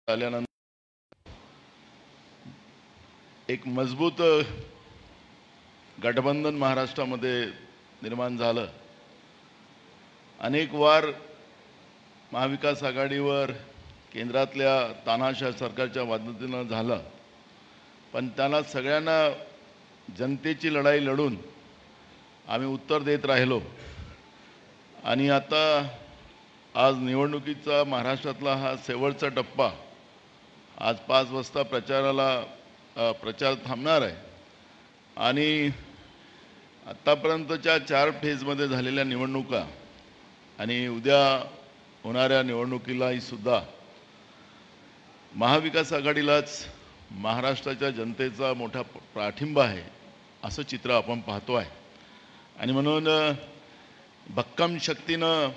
आल्यानंतर एक मजबूत गठबंधन महाराष्ट्रामध्ये निर्माण झालं। अनेक वार महाविकास आघाडीवर केंद्रातल्या तानाशाह सरकारच्या मदतीनं झालं, पण त्यांना सगळ्यांना जनतेची लढाई लढून आम्ही उत्तर देत राहिलो। आणि आता आज निवडणुकीचा महाराष्ट्रातला हा शेवटचा टप्पा, आज 5 वाजता प्रचार थांबणार आहे। आणि आतापर्यंतच्या 4 फेजमध्ये झालेल्या निवडणुका आणि उद्या होणाऱ्या निवडणुकीलाही सुद्धा महाविकास आघाडीलाच महाराष्ट्राच्या जनतेचा मोठा पाठिंबा आहे असं चित्र आपण पाहतो आहे। आणि म्हणून भक्कम शक्तीनं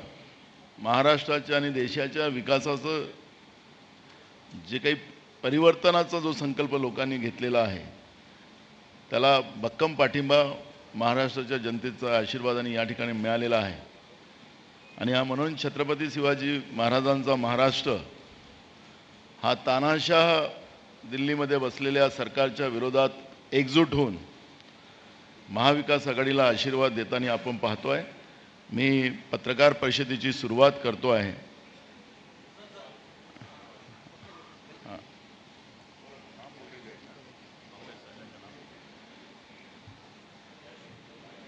महाराष्ट्राच्या आणि देशाच्या विकासाचं जे काही परिवर्तनाचा जो संकल्प लोकांनी घेतलेला आहे त्याला भक्कम पाठिंबा महाराष्ट्राच्या जनतेचा आशीर्वादाने या ठिकाणी मिळालेला आहे। आणि म्हणून छत्रपती शिवाजी महाराजांचा महाराष्ट्र हा तानाशाह दिल्लीमध्ये बसलेल्या सरकारच्या विरोधात एकजूट होऊन महाविकास आघाडीला आशीर्वाद देताना आपण पाहतोय। मी पत्रकार परिषदेची सुरुवात करतो आहे।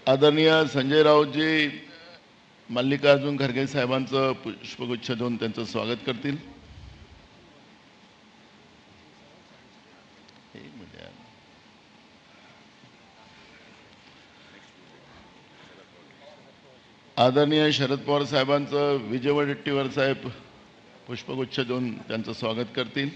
आदरणीय संजय राऊतजी मल्लिकार्जुन खरगे साहेबांचं पुष्पगुच्छ देऊन त्यांचं स्वागत करतील। आदरणीय शरद पवार साहेबांचं विजय वडेट्टीवार साहेब पुष्पगुच्छ देऊन त्यांचं स्वागत करतील।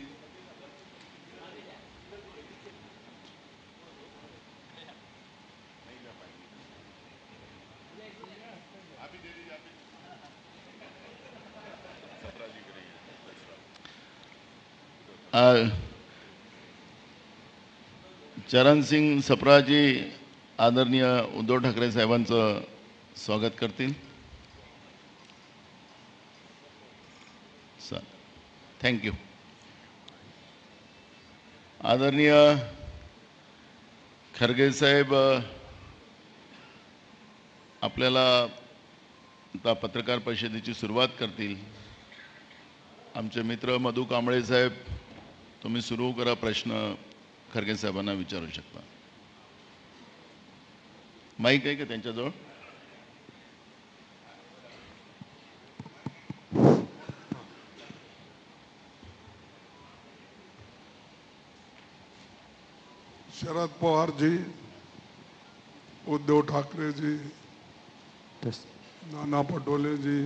चरण सिंग सप्राजी आदरणीय उद्धव ठाकरे साहेबांचं स्वागत करतील। Sir thank you. आदरणीय खरगे साहेब आपल्याला आता पत्रकार परिषदेची सुरुवात करतील। आमचे मित्र मधु कांबळे साहेब तुम्ही सुरू करा, प्रश्न खरगे साहेबांना विचारू शकता। माईक आहे का त्यांच्याजवळ? शरद पवार जी, उद्धव ठाकरे जी, नाना पटोले जी,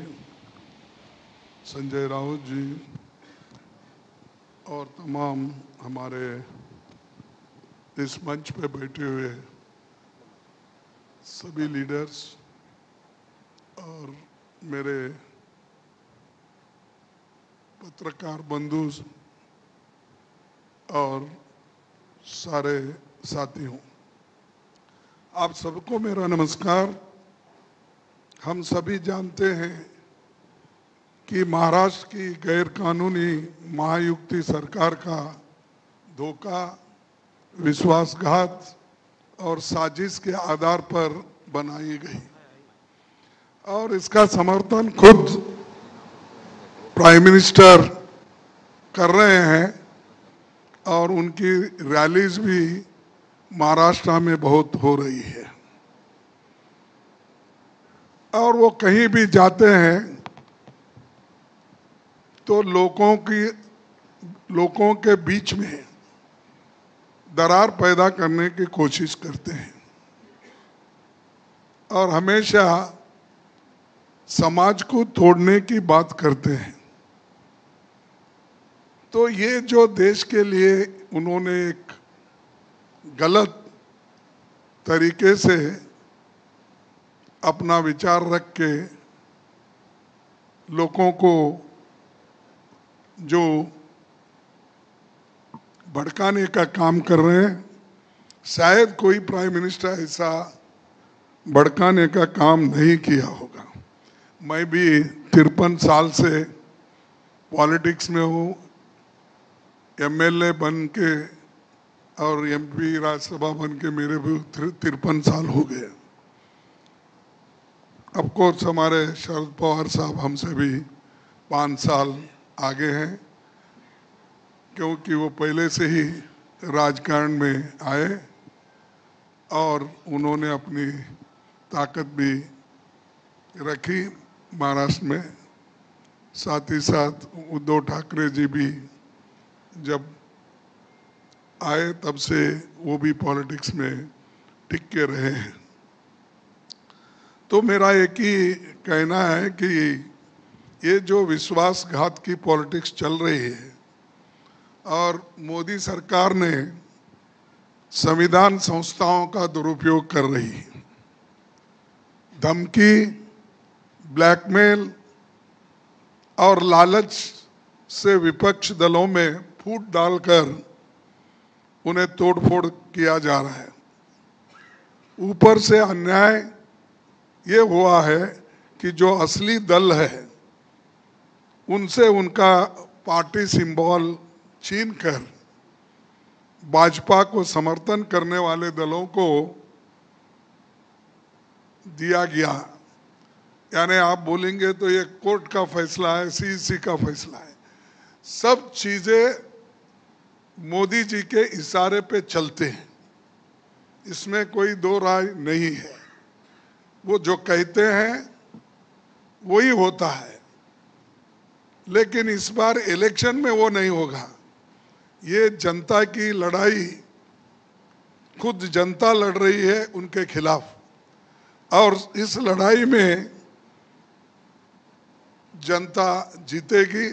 संजय राउत जी और तमाम हमारे इस मंच पे बैठे हुए सभी लीडर्स और मेरे पत्रकार बंधु और सारे साथियों, आप सबको मेरा नमस्कार। हम सभी जानते हैं कि महाराष्ट्र की गैर कानूनी महायुति सरकार का धोखा, विश्वासघात और साजिश के आधार पर बनाई गई और इसका समर्थन खुद प्राइम मिनिस्टर कर रहे हैं और उनकी रैलीज भी महाराष्ट्र में बहुत हो रही है। और वो कहीं भी जाते हैं तो लोगों के बीच में दरार पैदा करने की कोशिश करते हैं और हमेशा समाज को तोड़ने की बात करते हैं। तो ये जो देश के लिए उन्होंने एक गलत तरीके से अपना विचार रख के लोगों को जो भड़काने का काम कर रहे हैं, शायद कोई प्राइम मिनिस्टर ऐसा भड़काने का काम नहीं किया होगा। मैं भी 53 साल से पॉलिटिक्स में हूँ एमएलए बन के और एमपी राज्यसभा बन के मेरे भी 53 साल हो गए। ऑफ कोर्स हमारे शरद पवार साहब हमसे भी 5 साल आगे हैं, क्योंकि वो पहले से ही राजकारण में आए और उन्होंने अपनी ताकत भी रखी महाराष्ट्र में। साथ ही साथ उद्धव ठाकरे जी भी जब आए तब से वो भी पॉलिटिक्स में टिक के रहे हैं। तो मेरा एक ही कहना है कि ये जो विश्वासघात की पॉलिटिक्स चल रही है और मोदी सरकार ने संविधान संस्थाओं का दुरुपयोग कर रही है, धमकी, ब्लैकमेल और लालच से विपक्ष दलों में फूट डालकर उन्हें तोड़फोड़ किया जा रहा है। ऊपर से अन्याय ये हुआ है कि जो असली दल है उनसे उनका पार्टी सिंबल छीनकर भाजपा को समर्थन करने वाले दलों को दिया गया। यानी आप बोलेंगे तो ये कोर्ट का फैसला है, सीईसी का फैसला है। सब चीजें मोदी जी के इशारे पे चलते हैं, इसमें कोई दो राय नहीं है। वो जो कहते हैं वही होता है, लेकिन इस बार इलेक्शन में वो नहीं होगा। ये जनता की लड़ाई, खुद जनता लड़ रही है उनके खिलाफ, और इस लड़ाई में जनता जीतेगी।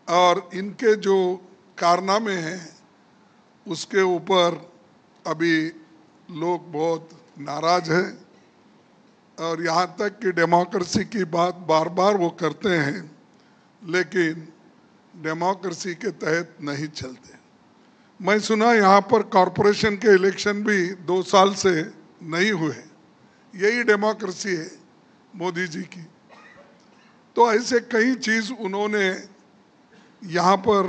और इनके जो कारनामे हैं उसके ऊपर अभी लोग बहुत नाराज हैं, और यहाँ तक कि डेमोक्रेसी की बात बार बार वो करते हैं, लेकिन डेमोक्रेसी के तहत नहीं चलते। मैं सुना यहाँ पर कॉरपोरेशन के इलेक्शन भी 2 साल से नहीं हुए। यही डेमोक्रेसी है मोदी जी की। तो ऐसे कई चीज उन्होंने यहाँ पर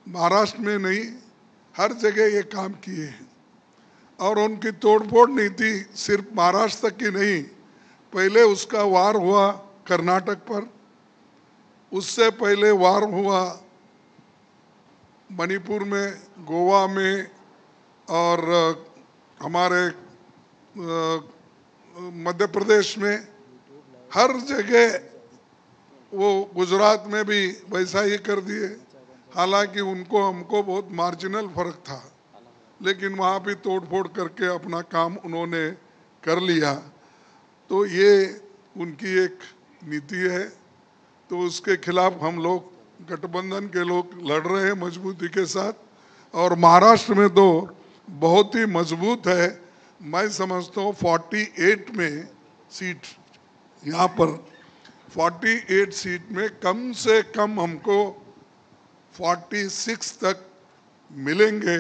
महाराष्ट्र में नहीं, हर जगह ये काम किए हैं। और उनकी तोड़फोड़ नीति सिर्फ महाराष्ट्र तक की नहीं, पहले उसका वार हुआ कर्नाटक पर, उससे पहले वार हुआ मणिपुर में, गोवा में, और हमारे मध्य प्रदेश में, हर जगह। वो गुजरात में भी वैसा ही कर दिए। हालांकि उनको हमको बहुत मार्जिनल फर्क था, लेकिन वहाँ भी तोड़फोड़ करके अपना काम उन्होंने कर लिया। तो ये उनकी एक नीति है। तो उसके खिलाफ हम लोग, गठबंधन के लोग लड़ रहे हैं मजबूती के साथ। और महाराष्ट्र में तो बहुत ही मजबूत है। मैं समझता हूँ 48 में सीट, यहाँ पर 48 सीट में कम से कम हमको 46 तक मिलेंगे,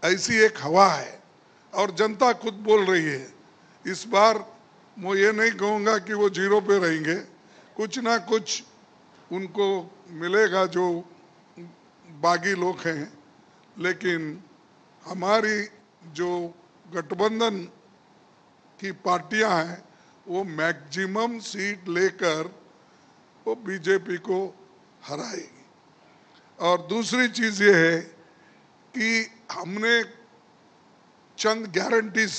ऐसी एक हवा है। और जनता खुद बोल रही है। इस बार मैं ये नहीं कहूँगा कि वो 0 पे रहेंगे, कुछ ना कुछ उनको मिलेगा जो बागी लोग हैं। लेकिन हमारी जो गठबंधन की पार्टियां हैं वो मैक्सिमम सीट लेकर वो बीजेपी को हराएगी। और दूसरी चीज ये है कि हमने चंद गारंटीज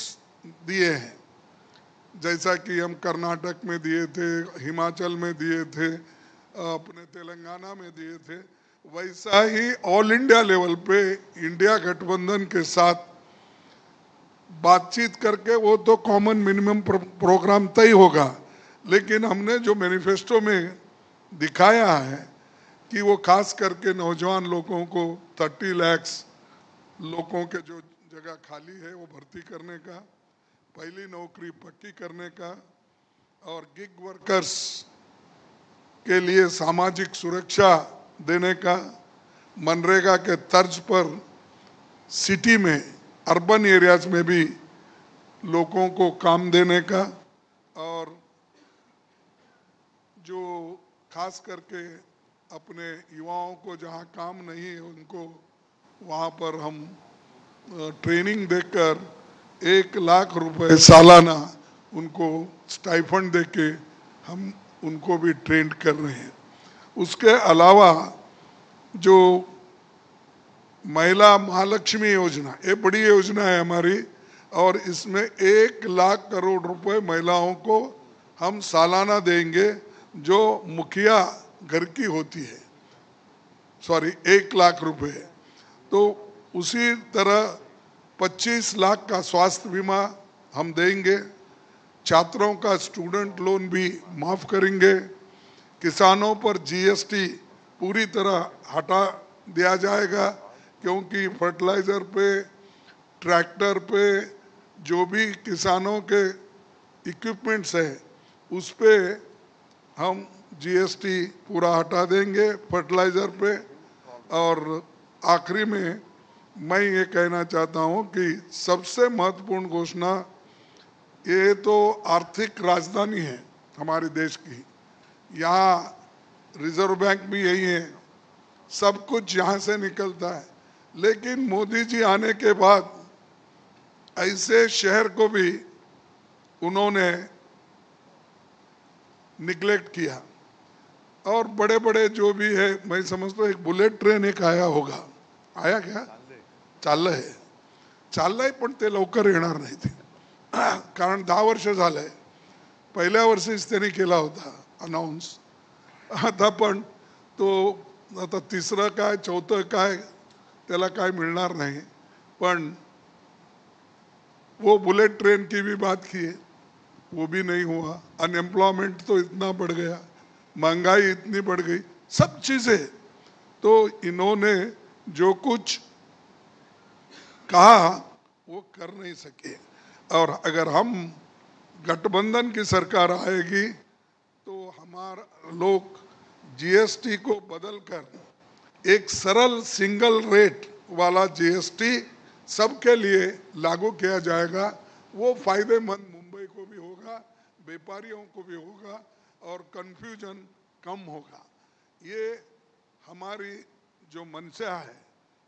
दिए हैं, जैसा कि हम कर्नाटक में दिए थे, हिमाचल में दिए थे, अपने तेलंगाना में दिए थे, वैसा ही ऑल इंडिया लेवल पे इंडिया गठबंधन के साथ बातचीत करके वो तो कॉमन मिनिमम प्रोग्राम तय होगा। लेकिन हमने जो मैनिफेस्टो में दिखाया है कि वो खास करके नौजवान लोगों को 30 लाख लोगों के जो जगह खाली है वो भर्ती करने का, पहली नौकरी पक्की करने का, और गिग वर्कर्स के लिए सामाजिक सुरक्षा देने का, मनरेगा के तर्ज पर सिटी में, अर्बन एरियाज में भी लोगों को काम देने का, और जो खास करके अपने युवाओं को जहाँ काम नहीं है उनको वहाँ पर हम ट्रेनिंग देकर 1 लाख रुपए सालाना उनको स्टाइफंड देके हम उनको भी ट्रेन कर रहे हैं। उसके अलावा जो महिला महालक्ष्मी योजना, ये बड़ी योजना है हमारी, और इसमें 1 लाख करोड़ रुपए महिलाओं को हम सालाना देंगे जो मुखिया घर की होती है, सॉरी 1 लाख रुपए। तो उसी तरह 25 लाख का स्वास्थ्य बीमा हम देंगे, छात्रों का स्टूडेंट लोन भी माफ करेंगे, किसानों पर जीएसटी पूरी तरह हटा दिया जाएगा, क्योंकि फर्टिलाइज़र पे, ट्रैक्टर पे, जो भी किसानों के इक्विपमेंट्स है उस पे हम जीएसटी पूरा हटा देंगे फर्टिलाइज़र पे। और आखिरी में मैं ये कहना चाहता हूँ कि सबसे महत्वपूर्ण घोषणा, ये तो आर्थिक राजधानी है हमारे देश की, यहाँ रिजर्व बैंक भी यही है, सब कुछ यहाँ से निकलता है, लेकिन मोदी जी आने के बाद ऐसे शहर को भी उन्होंने निगलेक्ट किया। और बड़े बड़े जो भी है, मैं समझता हूँ एक बुलेट ट्रेन एक आया होगा, आया क्या? चाललंय पण ते लवकर येणार नाही ते, कारण 10 वर्ष झालंय, पहिल्या वर्षीच त्यांनी केला होता अनाउन्स, आता पण तो आता तिसरं काय चौथं काय त्याला काय मिळणार नाही। पण वो बुलेट ट्रेन की भी बात की है, वो भी नहीं हुआ। अनएम्प्लॉयमेंट तो इतना बढ़ गया, महंगाई इतनी बढ़ गई, सब चीजें, तो इन्होंने जो कुछ कहा वो कर नहीं सके। और अगर हम गठबंधन की सरकार आएगी तो हमारा लोग जीएसटी को बदलकर एक सरल सिंगल रेट वाला जीएसटी सबके लिए लागू किया जाएगा। वो फायदेमंद मुंबई को भी होगा, व्यापारियों को भी होगा, और कंफ्यूजन कम होगा। ये हमारी जो मंशा है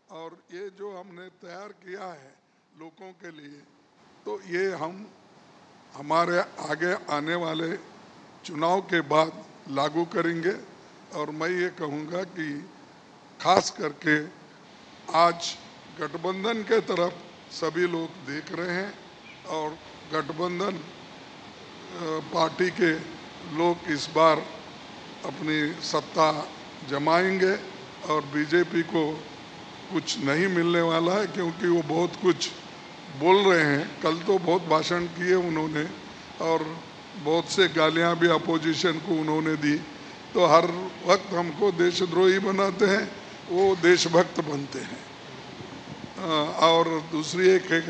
और ये जो हमने तैयार किया है लोगों के लिए, तो ये हम हमारे आगे आने वाले चुनाव के बाद लागू करेंगे। और मैं ये कहूँगा कि खास करके आज गठबंधन के तरफ सभी लोग देख रहे हैं, और गठबंधन पार्टी के लोग इस बार अपनी सत्ता जमाएंगे, और बीजेपी को कुछ नहीं मिलने वाला है, क्योंकि वो बहुत कुछ बोल रहे हैं। कल तो बहुत भाषण किए उन्होंने, और बहुत से गालियां भी अपोजिशन को उन्होंने दी। तो हर वक्त हमको देशद्रोही बनाते हैं, वो देशभक्त बनते हैं। और दूसरी एक है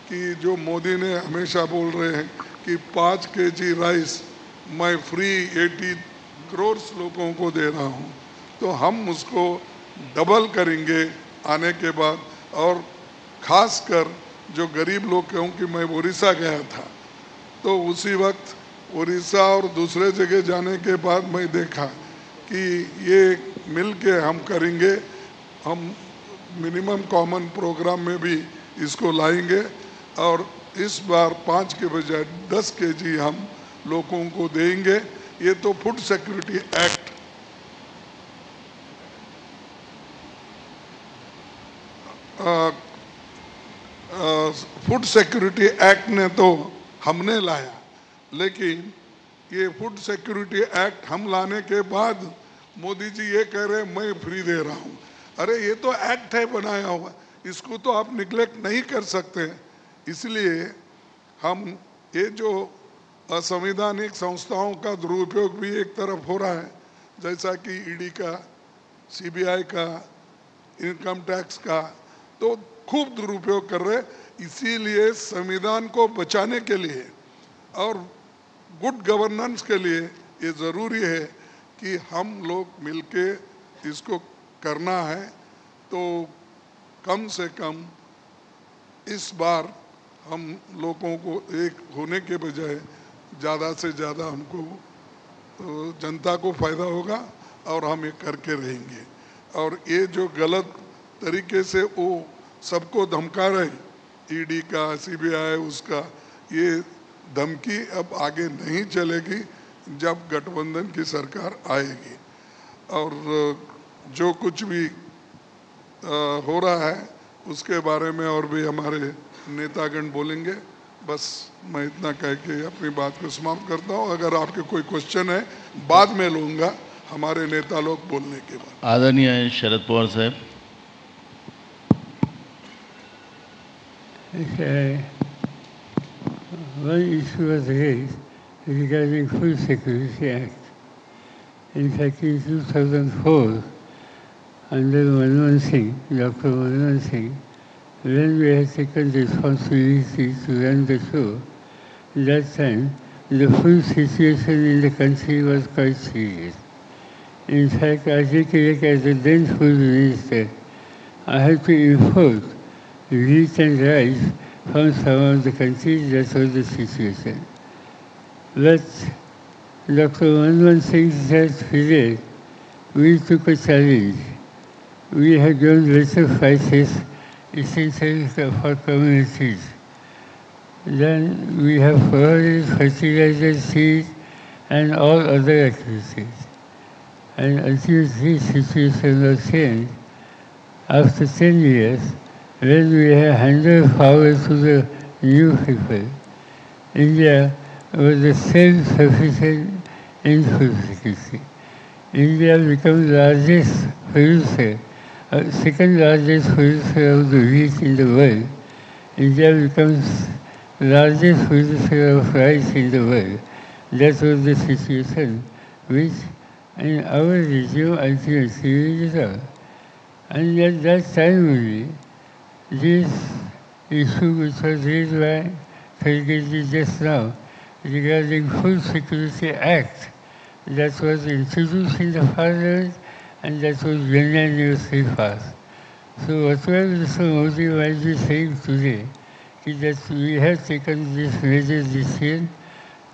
कि जो मोदी ने हमेशा बोल रहे हैं कि 5 kg राइस मैं फ्री 80 करोड़ लोगों को दे रहा हूँ, तो हम उसको डबल करेंगे आने के बाद। और खासकर जो गरीब लोग, क्योंकि मैं उड़ीसा गया था, तो उसी वक्त उड़ीसा और दूसरे जगह जाने के बाद मैं देखा कि ये मिल के हम करेंगे, हम मिनिमम कॉमन प्रोग्राम में भी इसको लाएंगे। और इस बार 5 के बजाय 10 kg हम लोगों को देंगे। ये तो food security act food security act ने तो हमने लाया, लेकिन ये फूड सिक्योरिटी एक्ट हम लाने के बाद मोदी जी ये कह रहे हैं मैं फ्री दे रहा हूँ। अरे ये तो एक्ट है बनाया हुआ, इसको तो आप निगलेक्ट नहीं कर सकते। इसलिए हम ये जो असंवैधानिक संस्थाओं का दुरुपयोग भी एक तरफ हो रहा है, जैसा कि ईडी का, सीबीआई का, इनकम टैक्स का, तो खूब दुरुपयोग कर रहे। इसीलिए संविधान को बचाने के लिए और गुड गवर्नेंस के लिए ये ज़रूरी है कि हम लोग मिलके इसको करना है। तो कम से कम इस बार हम लोगों को एक होने के बजाय ज़्यादा से ज़्यादा हमको जनता को फ़ायदा होगा। और हम ये करके रहेंगे। और ये जो गलत तरीके से वो सबको धमका रहे, ईडी का, सीबीआई, उसका, ये धमकी अब आगे नहीं चलेगी जब गठबंधन की सरकार आएगी। और जो कुछ भी हो रहा है उसके बारे में और भी हमारे नेतागण बोलेंगे। बस मैं इतना कह के अपनी बात को समाप्त करता हूँ। अगर आपके कोई क्वेश्चन है बाद में लूँगा, हमारे नेता लोग बोलने के बाद। आदरणीय शरद पवार साहेब। One issue was raised regarding Food Security Act. In fact, in 2004, under Manmohan Singh, Dr. Manmohan Singh, when we had taken responsibility to run the show, that time the food situation in the country was quite serious. In fact, I recollect as the then food minister, I had to import wheat and rice from some of the countries. That was the situation. But Dr. Manmohan Singh said today, we took a challenge. We had grown lesser prices essentially for communities. Then we have provided fertilizer, seeds, and all other activities. And until this situation was changed, after 10 years, when we have handed power to the new people, India was the self-sufficient in food security. India became the largest producer, second largest producer of the wheat in the world. India becomes the largest producer of rice in the world. That was the situation which in our regime ultimately resolved. And at that time only, this issue which was raised by Kharge just now regarding Food Security Act that was introduced in the Parliament and that was unanimously passed. So whatever Mr. Modi might be saying today is that we have taken this major decision,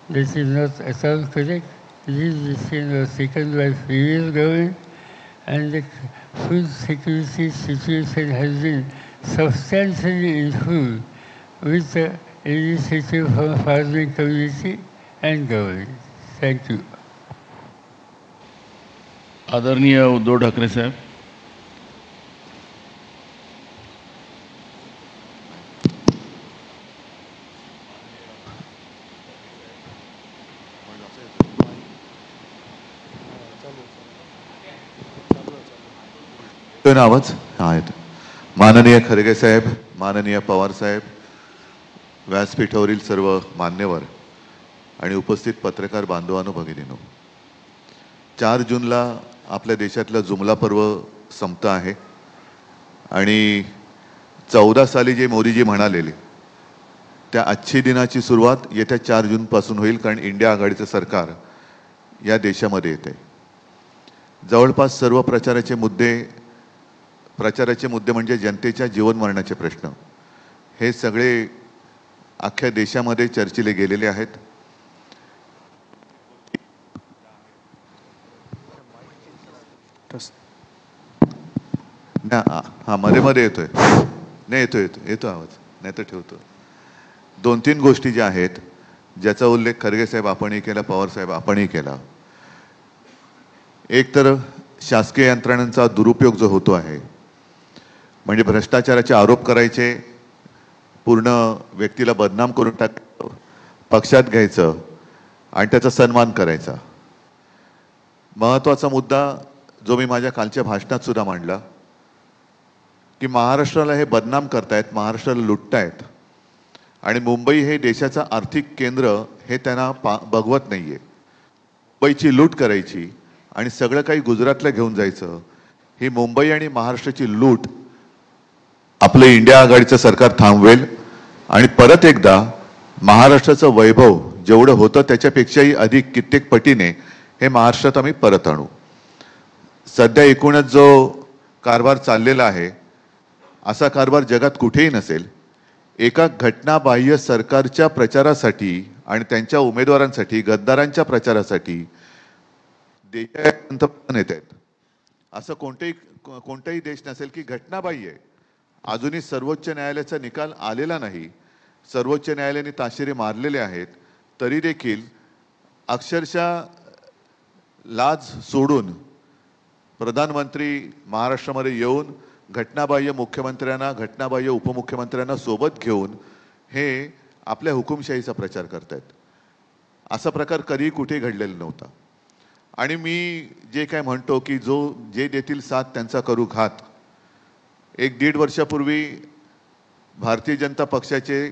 that is not at all correct. This decision was taken by previous government and the food security situation has been substantially improved with the initiative from farming community and government. Thank you. आदरणीय उद्धव ठाकरे साहेब। तो ना आवाज हाँ येतो। माननीय खरगे साहेब, माननीय पवार साहेब, व्यासपीठावरील सर्व मान्यवर आणि उपस्थित पत्रकार बांधवांनो, भगिनींनो, 4 जूनला आपल्या देशातलं जुमला पर्व संपतं आहे आणि 14 साली जे मोदीजी म्हणालेले त्या आजची दिनाची सुरुवात येत्या 4 जूनपासून होईल, कारण इंडिया आघाडीचं सरकार या देशामध्ये येते। जवळपास सर्व प्रचाराचे मुद्दे म्हणजे जनतेच्या जीवन मरणाचे प्रश्न, हे सगळे अख्ख्या देशामध्ये चर्चिले गेलेले आहेत। हा मध्ये येतोय, नाही येतो आवाज, नाही तर ठेवतो। 2-3 गोष्टी ज्या आहेत ज्याचा उल्लेख खरगे साहेब आपणही केला, पवार साहेब आपणही केला। एक तर शासकीय यंत्रणांचा दुरुपयोग जो होतो आहे, म्हणजे भ्रष्टाचाराचे आरोप करायचे, पूर्ण व्यक्तीला बदनाम करून टाकायचं, पक्षात घ्यायचं आणि त्याचा सन्मान करायचा। महत्त्वाचा मुद्दा जो मी माझ्या कालच्या भाषणात सुद्धा मांडला की महाराष्ट्राला हे बदनाम करतायत, महाराष्ट्राला लुटतायत आणि मुंबई हे देशाचं आर्थिक केंद्र हे त्यांना बघवत नाहीये। मुंबईची लूट करायची आणि सगळं काही गुजरातला घेऊन जायचं, ही मुंबई आणि महाराष्ट्राची लूट आपलं इंडिया आघाडीचं सरकार थांबवेल आणि परत एकदा महाराष्ट्राचं वैभव जेवढं होतं त्याच्यापेक्षाही अधिक कित्येक पटीने हे महाराष्ट्रात आम्ही परत आणू। सध्या एकूणच जो कारभार चाललेला आहे, असा कारभार जगात कुठेही नसेल। एका घटनाबाह्य सरकारच्या प्रचारासाठी आणि त्यांच्या उमेदवारांसाठी, गद्दारांच्या प्रचारासाठी देशाचे पंतप्रधान येत आहेत. असं कोणताही देश नसेल की घटनाबाह्य आहे. अजूनही सर्वोच्च न्यायालयाचा निकाल आलेला नाही, सर्वोच्च न्यायालयाने ताशेरे मारलेले आहेत, तरी देखील अक्षरशः लाज सोडून प्रधानमंत्री महाराष्ट्रामध्ये येऊन घटनाबाह्य मुख्यमंत्र्यांना, घटनाबाह्य उपमुख्यमंत्र्यांना सोबत घेऊन हे आपल्या हुकुमशाहीचा प्रचार करतायत. असा प्रकार कधीही कुठे घडलेला नव्हता. आणि मी जे काय म्हणतो की जे देतील साथ त्यांचा करू घात. 1-1.5 वर्षापूर्वी भारतीय जनता पक्षाचे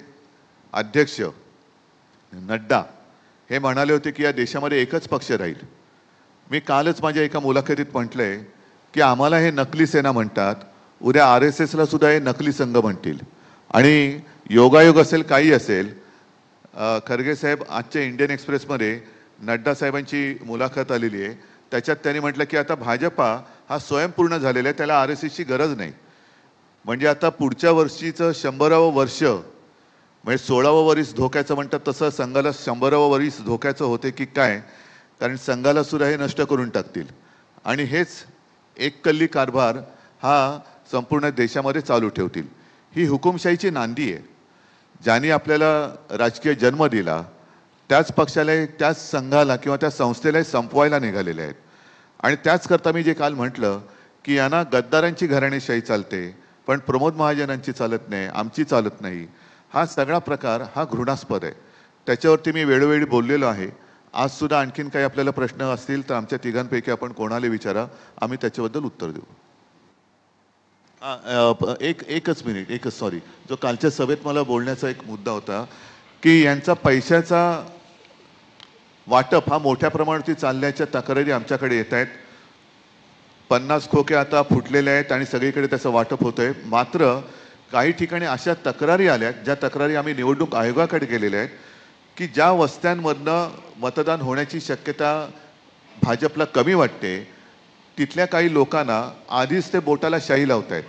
अध्यक्ष नड्डा हे म्हणाले होते की या देशामध्ये एकच पक्ष राहील. मी कालच माझ्या एका मुलाखतीत म्हटलंय की आम्हाला हे नकली सेना म्हणतात, उद्या RSSला सुद्धा हे नकली संघ म्हणतील. आणि योगायोग असेल काही असेल, खरगे साहेब आजच्या इंडियन एक्सप्रेसमध्ये नड्डा साहेबांची मुलाखत आलेली आहे, त्याच्यात त्यांनी म्हटलं की आता भाजपा हा स्वयंपूर्ण झालेला आहे, त्याला RSSची गरज नाही. म्हणजे आता पुढच्या वर्षीचं 100वे वर्ष म्हणजे 16वे वर्ष धोक्याचं म्हणतात तसं संघाला 100वे वर्ष धोक्याचं होते की काय, कारण संघाला सुद्धा हे नष्ट करून टाकतील. आणि हेच एक कल्ली कारभार हा संपूर्ण देशामध्ये चालू ठेवतील. ही हुकुमशाहीची नांदी आहे. ज्यांनी आपल्याला राजकीय जन्म दिला त्याच पक्षाला, त्याच संघाला किंवा त्या संस्थेला संपवायला निघालेले आहेत. आणि त्याच करता मी जे काल म्हटलं की यांना गद्दारांची घराणेशाही चालते पण प्रमोद महाजनांची चालत नाही, आमची चालत नाही. हा सगळा प्रकार हा घृणास्पद आहे. त्याच्यावरती मी वेळोवेळी बोललेलो आहे. आज सुद्धा आणखीन काही आपल्याला प्रश्न असतील तर आमच्या तिघांपैकी आपण कोणाला विचारा, आम्ही त्याच्याबद्दल उत्तर देऊ. एकच मिनिट, सॉरी, जो कालच्या सभेत मला बोलण्याचा एक मुद्दा होता की यांचा पैशाचा वाटप हा मोठ्या प्रमाणावरती चालण्याच्या तक्रारी आमच्याकडे येत आहेत. 50 खोके आता फुटलेले आहेत आणि सगळीकडे त्याचं वाटप होतंय. मात्र काही ठिकाणी अशा तक्रारी आल्यात, ज्या तक्रारी आम्ही निवडणूक आयोगाकडे गेलेल्या आहेत की ज्या वस्त्यांमधनं मतदान होण्याची शक्यता भाजपला कमी वाटते, तिथल्या काही लोकांना आधीच ते बोटाला शाई लावत आहेत.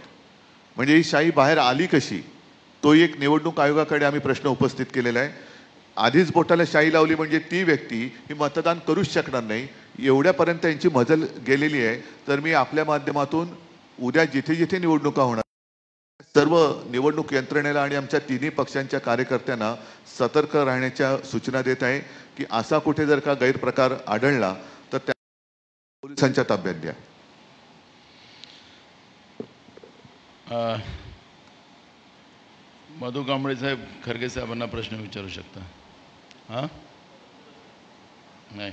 म्हणजे ही शाई बाहेर आली कशी, तोही एक निवडणूक आयोगाकडे आम्ही प्रश्न उपस्थित केलेला आहे. आधीच बोटाला शाई लावली म्हणजे ती व्यक्ती ही मतदान करूच शकणार नाही, एवढ्यापर्यंत यांची मजल गेलेली आहे. तर मी आपल्या माध्यमातून उद्या जिथे जिथे निवडणुका होणार सर्व निवडणूक यंत्रणेला आणि आमच्या तिन्ही पक्षांच्या कार्यकर्त्यांना सतर्क राहण्याच्या सूचना देत आहे की असा कुठे जर का गैरप्रकार आढळला तर त्या पोलिसांच्या ताब्यात द्या. मधु कांबळे साहेब खरगे साहेबांना प्रश्न विचारू शकता. हां, नाही,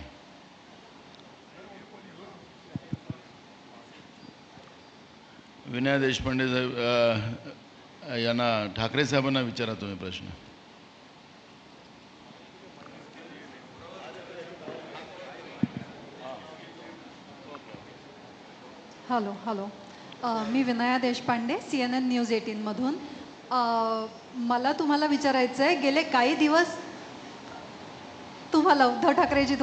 विनय देशपांडे साहेब यांना ठाकरे साहेबांना विचारा तुम्ही प्रश्न. हॅलो, मी विनया देशपांडे, CNN न्यूज 18 मधून. मला तुम्हाला विचारायचं आहे, गेले काही दिवस तुम्हाला उद्धव ठाकरेजी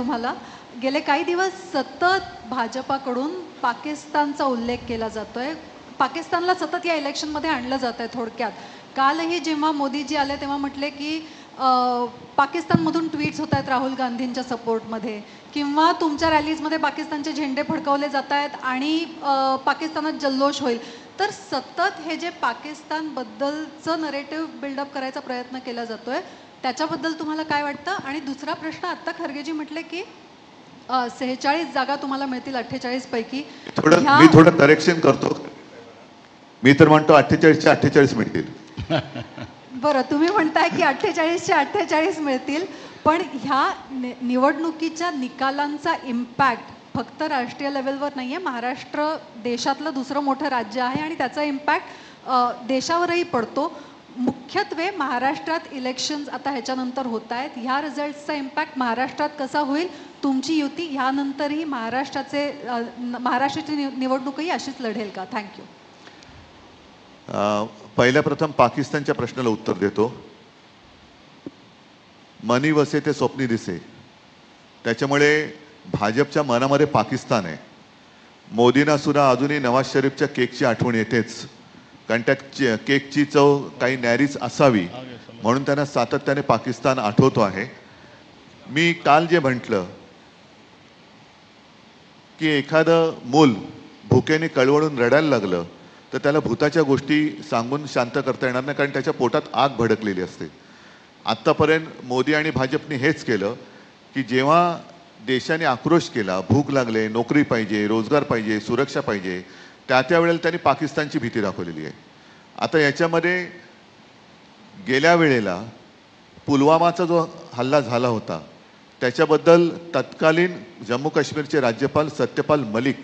गेले काही दिवस सतत भाजपाकडून पाकिस्तानचा उल्लेख केला जातोय. पाकिस्तानला सतत या इलेक्शनमध्ये आणलं जात आहे. थोडक्यात कालही जेव्हा मोदीजी आले तेव्हा म्हटले की पाकिस्तानमधून ट्विट्स होत आहेत राहुल गांधींच्या सपोर्टमध्ये, किंवा तुमच्या रॅलीजमध्ये पाकिस्तानचे झेंडे फडकवले जात आहेत आणि पाकिस्तानात जल्लोष होईल. तर सतत हे जे पाकिस्तानबद्दलचं नरेटिव्ह बिल्डअप करायचा प्रयत्न केला जातोय, त्याच्याबद्दल तुम्हाला काय वाटतं? आणि दुसरा प्रश्न, आत्ता खरगेजी म्हटले की 46 जागा तुम्हाला मिळतील 48 पैकी. मी थोडं करेक्शन करतो, मी तर म्हणतो 48चे 48 मिळतील. बरं, तुम्ही म्हणताय की 48चे 48 मिळतील, पण ह्या निवडणुकीच्या निकालांचा इम्पॅक्ट फक्त राष्ट्रीय लेवलवर नाही आहे. महाराष्ट्र देशातलं दुसरं मोठं राज्य आहे आणि त्याचा इम्पॅक्ट देशावरही पडतो. मुख्यत्वे महाराष्ट्रात इलेक्शन्स आता ह्याच्यानंतर होत आहेत. ह्या रिझल्ट्सचा इम्पॅक्ट महाराष्ट्रात कसा होईल? तुमची युती ह्यानंतरही महाराष्ट्राची निवडणूकही अशीच लढेल का? थँक्यू. पहिल्या प्रथम पाकिस्तानच्या प्रश्नाला उत्तर देतो. मनी वसे ते स्वप्नी दिसे, त्याच्यामुळे भाजपच्या मनामध्ये पाकिस्तान आहे. मोदींना सुद्धा अजूनही नवाज शरीफच्या केकची आठवण येतेच, कारण त्या केकची चव काही न्यारीच असावी म्हणून त्यांना सातत्याने पाकिस्तान आठवतो आहे. मी काल जे म्हटलं की एखादं मूल भुकेने कळवळून रडायला लागलं तर त्याला भूताच्या गोष्टी सांगून शांत करता येणार नाही, कारण त्याच्या पोटात आग भडकलेली असते. आत्तापर्यंत मोदी आणि भाजपने हेच केलं की जेव्हा देशाने आक्रोश केला, भूक लागले, नोकरी पाहिजे, रोजगार पाहिजे, सुरक्षा पाहिजे, त्या वेळेला त्यांनी पाकिस्तानची भीती दाखवलेली आहे. आता याच्यामध्ये गेल्या वेळेला पुलवामाचा जो हल्ला झाला होता त्याच्याबद्दल तत्कालीन जम्मू काश्मीरचे राज्यपाल सत्यपाल मलिक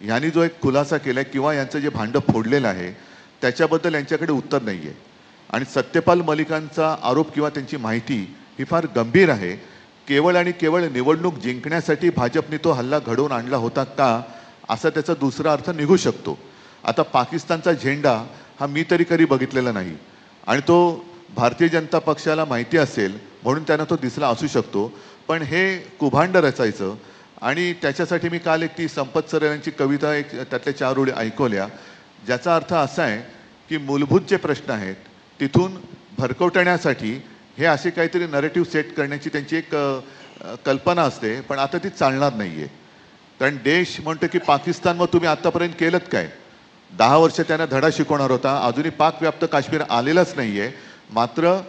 यांनी जो एक खुलासा केला आहे किंवा यांचं जे भांडं फोडलेलं आहे त्याच्याबद्दल यांच्याकडे उत्तर नाही आहे. आणि सत्यपाल मलिकांचा आरोप किंवा त्यांची माहिती ही फार गंभीर आहे. केवळ आणि केवळ निवडणूक जिंकण्यासाठी भाजपने तो हल्ला घडवून आणला होता का, असा त्याचा दुसरा अर्थ निघू शकतो. आता पाकिस्तानचा झेंडा हा मी तरी कधी बघितलेला नाही आणि तो भारतीय जनता पक्षाला माहिती असेल म्हणून त्यांना तो दिसला असू शकतो, पण हे कुभांड रचायचं. आणि त्याच्यासाठी मी काल एक ती संपत सर यांची कविता एक त्यातल्या 4 ओळी ऐकवल्या, ज्याचा अर्थ असा आहे की मूलभूत जे प्रश्न आहेत तिथून भरकवटण्यासाठी हे असे काहीतरी नरेटिव्ह सेट करण्याची त्यांची एक कल्पना असते, पण आता ती चालणार नाही आहे. कारण देश म्हणतो की पाकिस्तान मग तुम्ही आत्तापर्यंत केलंत काय, 10 वर्ष त्यांना धडा शिकवणार होता, अजूनही पाकव्याप्त काश्मीर आलेलाच नाही आहे. मात्र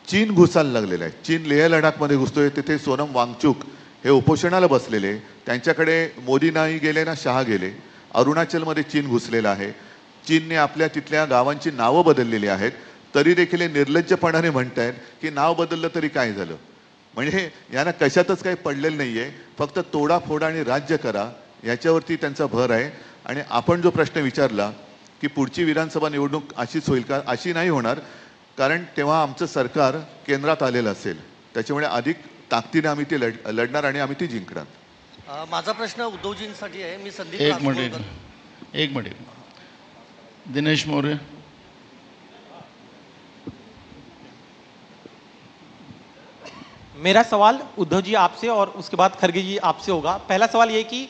चीन घुसायला लागलेलं आहे. चीन लेह लडाखमध्ये घुसतोय. तिथे सोनम वांगचुक हे उपोषणाला बसलेले, त्यांच्याकडे मोदी नाही गेले ना शहा गेले. अरुणाचलमध्ये चीन घुसलेला आहे. चीनने आपल्या तिथल्या गावांची नावं बदललेली आहेत, तरी देखील हे निर्लज्जपणाने म्हणतायत की नाव बदललं तरी काय झालं. म्हणजे यांना कशातच काही पडलेलं नाही आहे, फक्त तोडाफोडा आणि राज्य करा याच्यावरती त्यांचा भर आहे. आणि आपण जो प्रश्न विचारला की पुढची विधानसभा निवडणूक अशीच होईल का, अशी नाही होणार, कारण तेव्हा आमचं सरकार केंद्रात आलेलं असेल. त्याच्यामुळे अधिक ताकदीने आम्ही ती लढणार आणि आम्ही ती जिंकणार. माझा प्रश्न उद्धवजींसाठी आहे. मी संदीप एक मिनिट दिनेश मौर्य. मेरा सवाल उद्धव जी आपसे और उसके बाद खड़गे जी आपसे होगा. पहला सवाल ये कि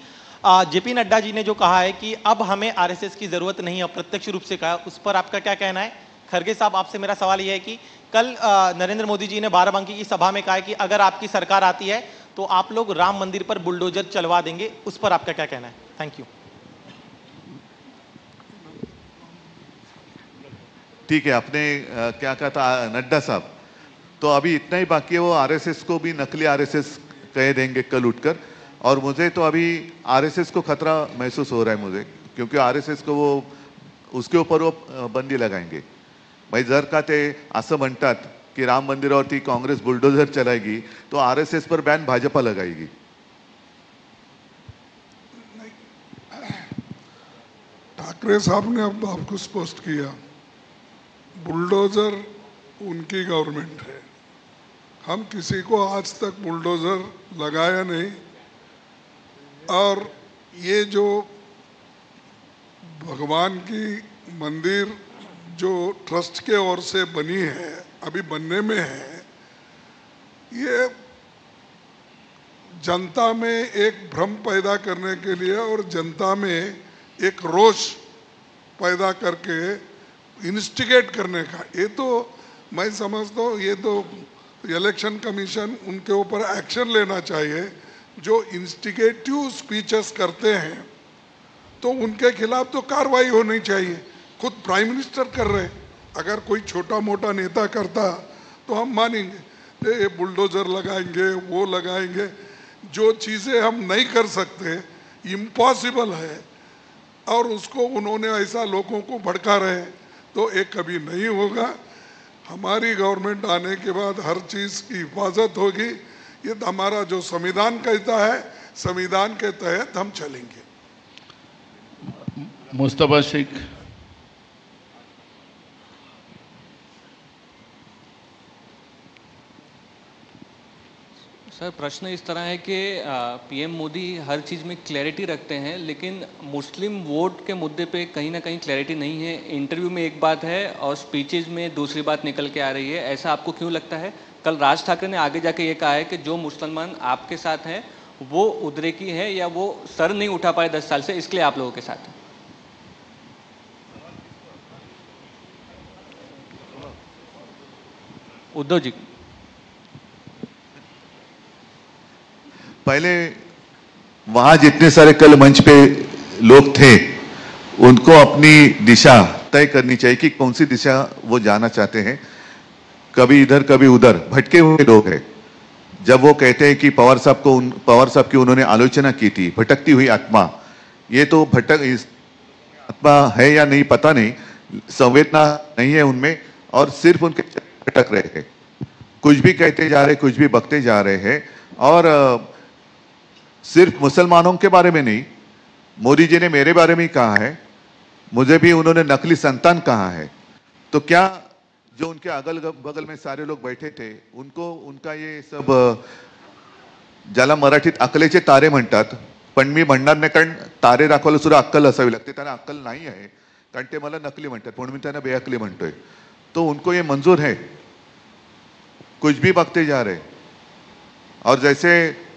जेपी नड्डा जी ने जो कहा है कि अब हमें आरएसएस की जरूरत नहीं, अप्रत्यक्ष रूप से कहा, उस पर आपका क्या कहना है? खड़गे साहब आपसे मेरा सवाल यह है कि कल नरेंद्र मोदी जी ने बाराबंकी की सभा में कहा है कि अगर आपकी सरकार आती है तो आप लोग राम मंदिर पर बुलडोजर चलवा देंगे, उस पर आपका क्या कहना है? Thank you. ठीक है, आपने क्या कहा था नड्डा साहब, तो अभी इतना ही बाकी है. वो आरएसएस को भी नकली आरएसएस कह देंगे कल उठकर. और मुझे तो अभी आरएसएस को खतरा महसूस हो रहा है मुझे, क्योंकि आरएसएस को वो उसके ऊपर वो बंदी लगाएंगे. भाई जर का ते असं म्हणतात की राम मंदिरावरती काँग्रेस बुलडोजर चलाएगी तो आरएसएस पर बैन भाजपा लगाएगी. ठाकरे साहब ने अब आपको स्पष्ट किया, बुलडोजर उनकी गवर्नमेंट है. हम किसी को आज तक बुलडोजर लगाया नहीं. और ये जो भगवान की मंदिर जो ट्रस्ट के ओर से बनी है, अभी बनने में है, ये जनता में एक भ्रम पैदा करने के लिए और जनता में एक रोष पैदा करके इंस्टिगेट करने का, ये तो मैं समझता हूँ ये तो इलेक्शन कमीशन उनके ऊपर एक्शन लेना चाहिए. जो इंस्टिगेटिव स्पीचेस करते हैं तो उनके खिलाफ तो कार्रवाई होनी चाहिए. खुद प्राइम मिनिस्टर कर रहे. अगर कोई छोटा मोटा नेता करता तो हम मानेंगे, ये बुलडोजर लगाएंगे, वो लगाएंगे. जो चीज़ें हम नहीं कर सकते, इम्पॉसिबल है, और उसको उन्होंने ऐसा लोगों को भड़का रहे, तो ये कभी नहीं होगा. हमारी गवर्नमेंट आने के बाद हर चीज़ की हिफाजत होगी. ये तो हमारा जो संविधान कहता है, संविधान के तहत हम चलेंगे. मुस्तफा शेख. सर प्रश्न इस तरह है कि पीएम मोदी हर चीज़ में क्लैरिटी रखते हैं, लेकिन मुस्लिम वोट के मुद्दे पे कहीं ना कहीं क्लैरिटी नहीं है. इंटरव्यू में एक बात है और स्पीचेज में दूसरी बात निकल के आ रही है. ऐसा आपको क्यों लगता है? कल राज ठाकरे ने आगे जाके ये कहा है कि जो मुसलमान आपके साथ हैं वो उद्रेकी है या वो सर नहीं उठा पाए 10 साल से, इसलिए आप लोगों के साथ हैं. उद्धव जी. पहले वहां जितने सारे कल मंच पे लोग थे उनको अपनी दिशा तय करनी चाहिए कि कौन सी दिशा वो जाना चाहते हैं। कभी इधर कभी उधर भटके हुए लोग हैं। जब वो कहते हैं कि पवार साहब की उन्होंने आलोचना की थी भटकती हुई आत्मा, ये तो आत्मा है या नहीं पता नहीं, संवेदना नहीं है उनमें और सिर्फ उनके भटक रहे हैं, कुछ भी कहते जा रहे, कुछ भी बकते जा रहे हैं। और सिर्फ मुसलमानों के बारे में नहीं, मोदी जी ने मेरे बारे में ही कहा है, मुझे भी उन्होंने नकली संतान कहा है। तो क्या जो उनके अगल बगल में सारे लोग बैठे थे उनको उनका ये सब, ज्याला मराठीत अकलेचे तारे म्हणतात, पण मी म्हणणार नाही कारण तारे दाखवायला सुद्धा अक्कल असावी लागते, त्यांना अक्कल नाही आहे कारण ते मला नकली म्हणतात, पण मी त्यांना बेअक्कली म्हणतोय। तो उनको ये मंजूर है, कुछ भी बकते जा रहे। और जैसे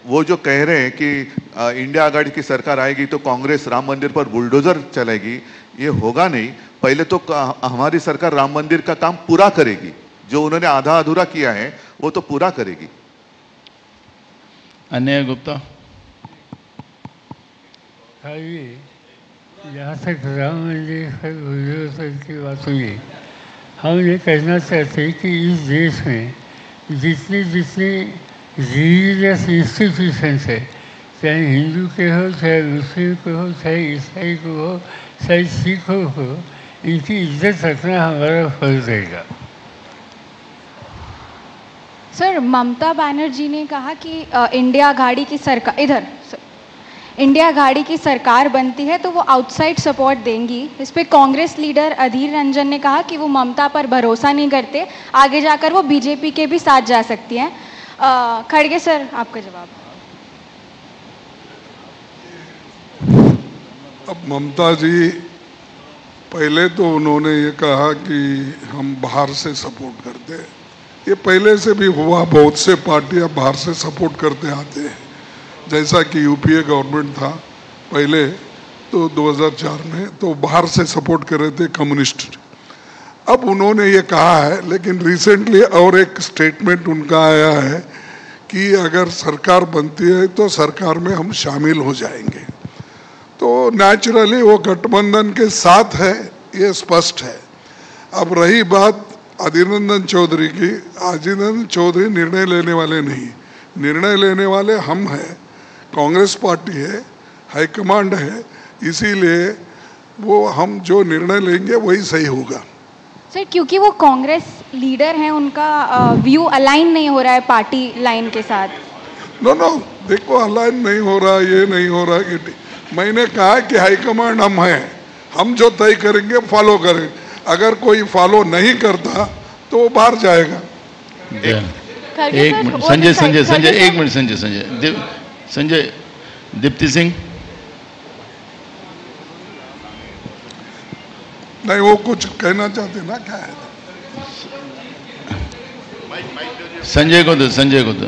वो जो कह रहे हैं कि इंडिया आघाड़ी की सरकार आएगी तो कांग्रेस राम मंदिर पर बुलडोजर चलाएगी, ये होगा नहीं। पहले तो हमारी सरकार राम मंदिर का काम पूरा करेगी, जो उन्होंने आधा अधूरा किया है वो तो पूरा करेगी। अन्य गुप्ता, जहाँ तक राम मंदिर बुलडोजर की बात हुई, हम ये कहना चाहते हैं कि इस देश में जितने जितने रिलीजियस इंस्टीट्यूशंस है, चाहे हिंदू के हो, चाहे मुस्लिम के हो, चाहे ईसाई को हो, चाहे सिखों को, इनकी इज्जत रखना हमारा फर्ज रहेगा। सर, ममता बनर्जी ने कहा कि इंडिया आघाड़ी की सरकार इंडिया आघाड़ी की सरकार बनती है तो वो आउटसाइड सपोर्ट देंगी। इस पे कांग्रेस लीडर अधीर रंजन ने कहा कि वो ममता पर भरोसा नहीं करते, आगे जाकर वो बीजेपी के भी साथ जा सकती हैं। खड़गे सर, आपका जवाब। अब ममता जी, पहले तो उन्होंने ये कहा कि हम बाहर से सपोर्ट करते हैं, ये पहले से भी हुआ, बहुत से पार्टियां बाहर से सपोर्ट करते आते हैं। जैसा कि यूपीए गवर्नमेंट था पहले तो 2004 में, तो बाहर से सपोर्ट कर रहे थे कम्युनिस्ट। अब उन्होंने ये कहा है, लेकिन रिसेंटली और एक स्टेटमेंट उनका आया है कि अगर सरकार बनती है तो सरकार में हम शामिल हो जाएंगे। तो नेचुरली वो गठबंधन के साथ है, ये स्पष्ट है। अब रही बात अधीर रंजन चौधरी की, अधीर रंजन चौधरी निर्णय लेने वाले नहीं, निर्णय लेने वाले हम हैं, कांग्रेस पार्टी है, हाईकमांड है, इसीलिए वो हम जो निर्णय लेंगे वही सही होगा। सर, क्योंकि वो कांग्रेस लीडर हैं, उनका व्यू अलाइन नहीं हो रहा है पार्टी लाइन के साथ। नो, देखो अलाइन नहीं हो रहा, ये नहीं हो रहा कि मैंने कहा कि हाईकमांड हम हैं, हम जो तय करेंगे फॉलो करें, अगर कोई फॉलो नहीं करता तो वो बाहर जाएगा। एक मिनट संजय, एक मिनट संजय, दीप्ति सिंह। नहीं, वो कुछ कहना चाहते ना, क्या है? संजय को दो।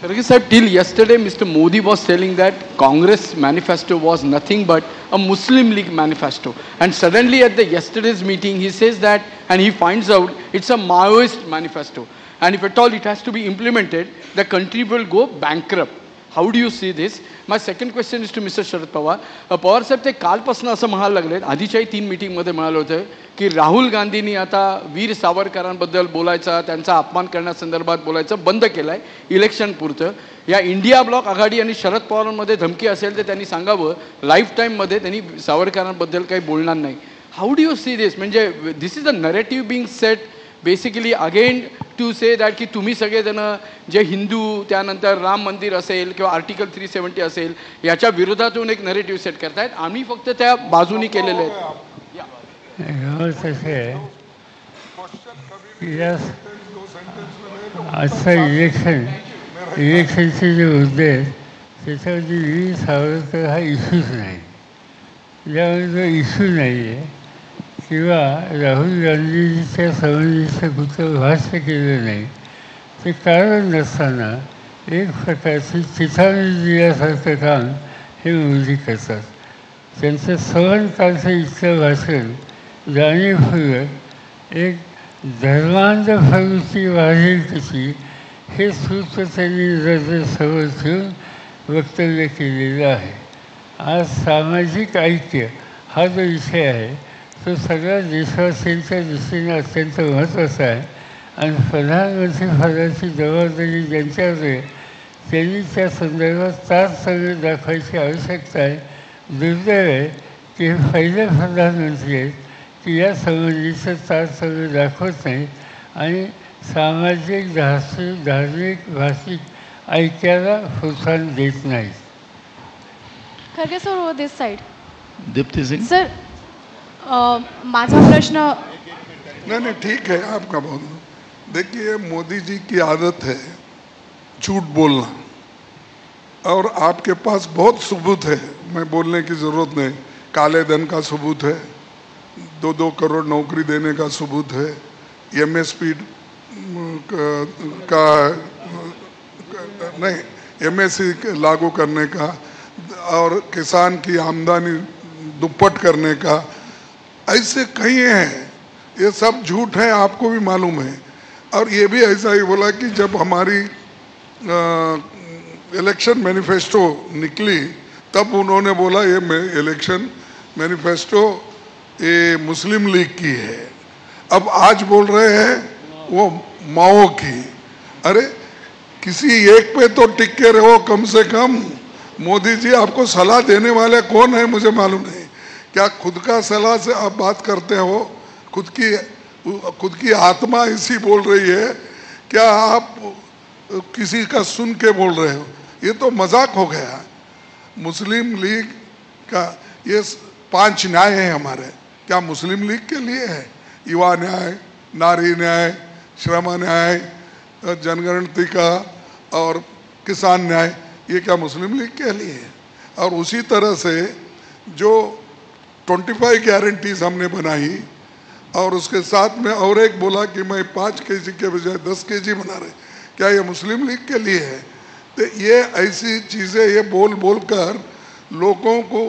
Kharge sahib, till yesterday Mr. Modi was telling that Congress manifesto was nothing but a Muslim League manifesto, and suddenly at the yesterday's meeting he says that, and he finds out it's a Maoist manifesto, and if at all it has to be implemented, the country will go bankrupt. How do you see this? My second question is to Mr. Sharad Pawar. Pawar साहेब, ते कालपासून असं म्हणायला लागलेत, आधीच्याही 3 मीटिंगमध्ये म्हणाले होते की राहुल गांधींनी आता वीर सावरकरांबद्दल बोलायचा, त्यांचा अपमान करण्यासंदर्भात बोलायचं बंद केलंय इलेक्शन पुरतं। या इंडिया ब्लॉक आघाडी आणि शरद पवारांमध्ये धमकी असेल तर त्यांनी सांगावं, लाईफ टाईममध्ये त्यांनी सावरकरांबद्दल काही बोलणार नाही। How do you see this? म्हणजे this is a narrative being set basically again to say that की तुम्ही सगळेजण जे हिंदू, त्यानंतर राम मंदिर असेल किंवा आर्टिकल 370 असेल, याच्या विरोधातून एक नरेटिव्ह सेट करतायत, आम्ही फक्त त्या बाजूनी केलेले आहेत। आजचा इलेक्शनचे जे मुद्दे आहेत त्याच्यावरती वीर सावरकर हा इश्यूच नाही, ज्यामध्ये जो इश्यू नाही आहे किंवा राहुल गांधींच्या संबंधीचं कुठलं भाष्य केलं नाही, ते कारण नसताना एक प्रकारची चिथावणी दिल्यासारखं काम हे मोदी करतात। त्यांचं सवनकालचं इतकं भाषण जाणीवपूर्वक एक धर्मांध प्रवृत्ती वाढेल कशी हे सूत्र त्यांनी जर समोर ठेवून वक्तव्य केलेलं आहे. आज सामाजिक ऐक्य हा जो विषय आहे तो सगळ्या देशवासियांच्या दृष्टीने अत्यंत महत्त्वाचा आहे आणि प्रधानमंत्री पदाची जबाबदारी ज्यांच्यावर आहे त्यांनी त्या संदर्भात तारतम्य दाखवायची आवश्यकता आहे. दुर्दैव आहे की हे पहिले प्रधानमंत्री आहेत की या संबंधीचं तारतम्य दाखवत नाही आणि सामाजिक धार्मिक भाषिक ऐक्याला प्रोत्साहन देत नाहीत. खरगे सर ओवर दिस साइड. दीप्ति सिंह सर माझा प्रश्न नहीं ठीक है आपका बोलना. देखिए मोदी जी की आदत है झूठ बोलना और आपके पास बहुत सबूत है, मैं बोलने की ज़रूरत नहीं. काले धन का सबूत है, 2-2 करोड़ नौकरी देने का सबूत है, MSP का नहीं MSC लागू करने का और किसान की आमदनी दुप्पट करने का, ऐसे कई हैं. ये सब झूठ है, आपको भी मालूम है. और ये भी ऐसा ही बोला कि जब हमारी इलेक्शन मैनिफेस्टो निकली तब उन्होंने बोला ये इलेक्शन मैनिफेस्टो ये मुस्लिम लीग की है. अब आज बोल रहे हैं वो माओ की. अरे किसी एक पे तो टिक के रहो कम से कम. मोदी जी आपको सलाह देने वाले कौन है मुझे मालूम नहीं. क्या खुद का सलाह से आप बात करते हो? खुद की आत्मा इसी बोल रही है, क्या आप किसी का सुन के बोल रहे हो? ये तो मजाक हो गया. मुस्लिम लीग का ये 5 न्याय है हमारे, क्या मुस्लिम लीग के लिए है? युवा न्याय, नारी न्याय, श्रम न्याय, जनगणति का और किसान न्याय, ये क्या मुस्लिम लीग के लिए है? और उसी तरह से जो 25 गारंटीज हमने बनाई और उसके साथ में और एक बोला कि मैं 5 kg के बजाय 10 kg बना रहे, क्या ये मुस्लिम लीग के लिए है? तो ये ऐसी चीज़ें ये बोल बोल कर लोगों को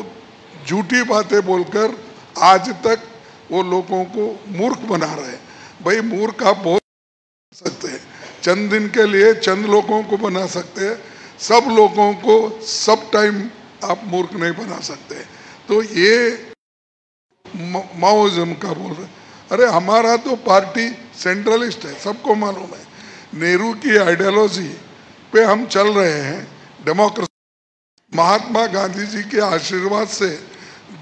झूठी बातें बोलकर आज तक वो लोगों को मूर्ख बना रहे हैं. भाई मूर्ख आप बहुत सकते हैं, चंद दिन के लिए चंद लोगों को बना सकते हैं, सब लोगों को सब टाइम आप मूर्ख नहीं बना सकते. तो ये माओइज्म का बोल रहे. अरे हमारा तो पार्टी सेंट्रलिस्ट है, सबको मालूम है. नेहरू की आइडियोलॉजी पे हम चल रहे हैं. डेमोक्रेसी, महात्मा गांधी जी के आशीर्वाद से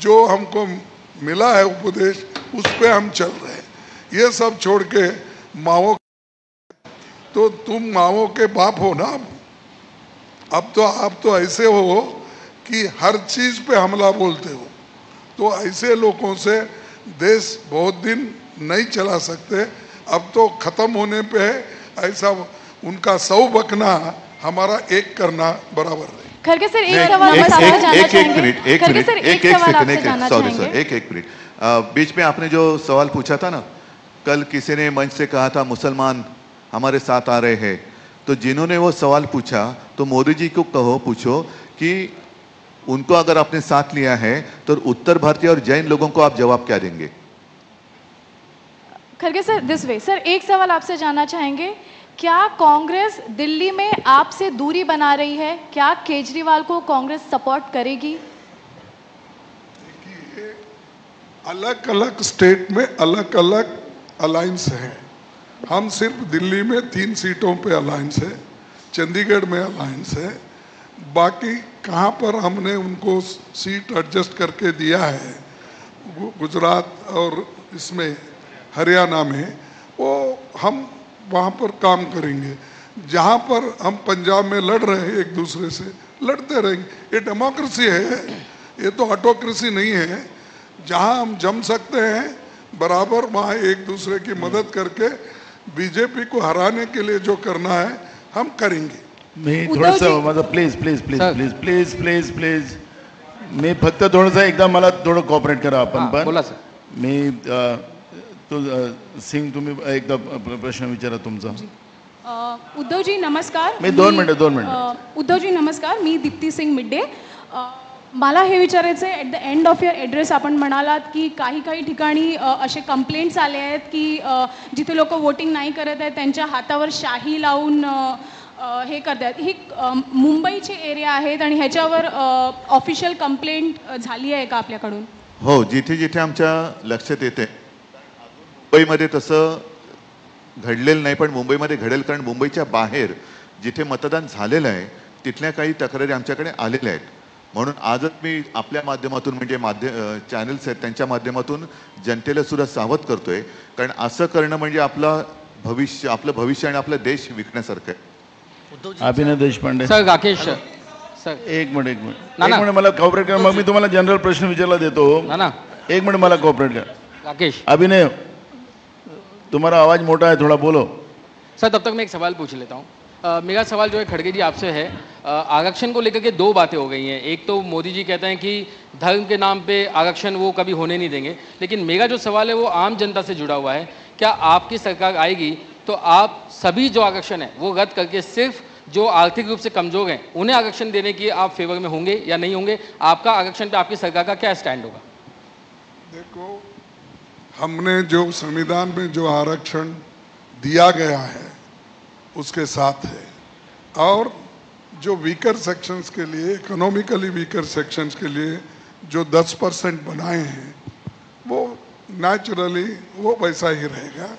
जो हमको मिला है उपदेश, उस पे हम चल रहे हैं. ये सब छोड़ के माओ, तो तुम माओ के बाप हो ना. अब तो आप तो ऐसे हो कि हर चीज पे हमला बोलते हो. तो ऐसे लोगों से देश बहुत दिन नहीं चला सकते. अब तो खत्म होने पे है. ऐसा उनका 100 बकना हमारा एक करना बराबर है. खरगे सर एक सवाल बस आपसे जानना चाहेंगे. खरगे सर एक सवाल आपसे जानना चाहेंगे. एक मिनट. बीच में आपने जो सवाल पूछा था ना, कल किसी ने मंच से कहा था मुसलमान हमारे साथ आ रहे हैं, तो जिन्होंने वो सवाल पूछा तो मोदी जी को कहो, पूछो कि उनको अगर आपने साथ लिया है तो उत्तर भारतीय और जैन लोगों को आप जवाब क्या देंगे? Kharge sir this way. Sir एक सवाल आपसे जानना चाहेंगे, क्या कांग्रेस दिल्ली में आपसे दूरी बना रही है? क्या केजरीवाल को कांग्रेस सपोर्ट करेगी? अलग अलग स्टेट में अलग अलग अलायंस है. हम सिर्फ दिल्ली में 3 सीटों पे अलायंस है, चंडीगढ़ में अलायंस है. बाकी कहाँ पर हमने उनको सीट एडजस्ट करके दिया है, गुजरात और इसमें हरियाणा में, वो हम वहाँ पर काम करेंगे. जहाँ पर हम पंजाब में लड़ रहे हैं एक दूसरे से, लड़ते रहेंगे. ये डेमोक्रेसी है, ये तो ऑटोक्रेसी नहीं है. जहाँ हम जम सकते हैं बराबर, वहाँ एक दूसरे की मदद करके बीजेपी को हराने के लिए जो करना है हम करेंगे. मी थोडंसं माझं please please please please please please please मी फक्त थोडंसं एकदा मला थोडं कॉपरेट करा आपण पण. बोला सर. मी सिंग तुम्ही एकदा प्रश्न विचारा तुमचा. उद्धवजी नमस्कार. मी 2 मिनिट. उद्धवजी नमस्कार, मी दीप्ती सिंग मिड्डे. मला हे विचारायचं आहे, at the end of your address आपण म्हणालात की काही काही ठिकाणी असे कंप्लेंट्स आले आहेत की जिथे लोक वोटिंग नाही करत आहेत त्यांच्या हातावर शाही लावून हे करतात. ही मुंबईची एरिया आहेत आणि ह्याच्यावर ऑफिशियल कंप्लेंट झाली आहे का आपल्याकडून? हो, जिथे जिथे आमच्या लक्षात येते. मुंबईमध्ये तसं घडलेलं नाही, पण मुंबईमध्ये घडेल, कारण मुंबईच्या बाहेर जिथे मतदान झालेलं आहे तिथल्या काही तक्रारी आमच्याकडे आलेल्या आहेत. म्हणून आजच मी आपल्या माध्यमातून, म्हणजे चॅनल्स आहेत त्यांच्या माध्यमातून जनतेला सुद्धा सावध करतोय, कारण असं करणं म्हणजे आपलं भविष्य आणि आपला देश विकण्यासारखं आहे. अभिनय देशपांडे सर. राकेश सर, एक मिनिट मला कॉपरेट करा, मग मी तुम्हाला जनरल प्रश्न विचारला देतो. एक मिनिट मला कॉपरेट करा. राकेश. अभिनय, तुम्हारा आवाज मोटा है, थोड़ा बोलो. सर तब तक मैं एक सवाल पूछ लेता हूँ. मेरा सवाल जो है खड़गे जी आपसे है. आरक्षण को लेकर के दो बातें हो गई हैं. एक तो मोदी जी कहते हैं कि धर्म के नाम पे आरक्षण वो कभी होने नहीं देंगे, लेकिन मेरा जो सवाल है वो आम जनता से जुड़ा हुआ है. क्या आपकी सरकार आएगी तो आप सभी जो आरक्षण है वो रद्द करके सिर्फ जो आर्थिक रूप से कमजोर हैं उन्हें आरक्षण देने की आप फेवर में होंगे या नहीं होंगे? आपका आरक्षण पे आपकी सरकार का क्या स्टैंड होगा? देखो, हमने जो संविधान में जो आरक्षण दिया गया है उसके साथ है, और जो वीकर सेक्शंस के लिए, इकोनॉमिकली वीकर सेक्शंस के लिए जो 10% बनाए हैं वो नेचुरली वो वैसा ही रहेगा.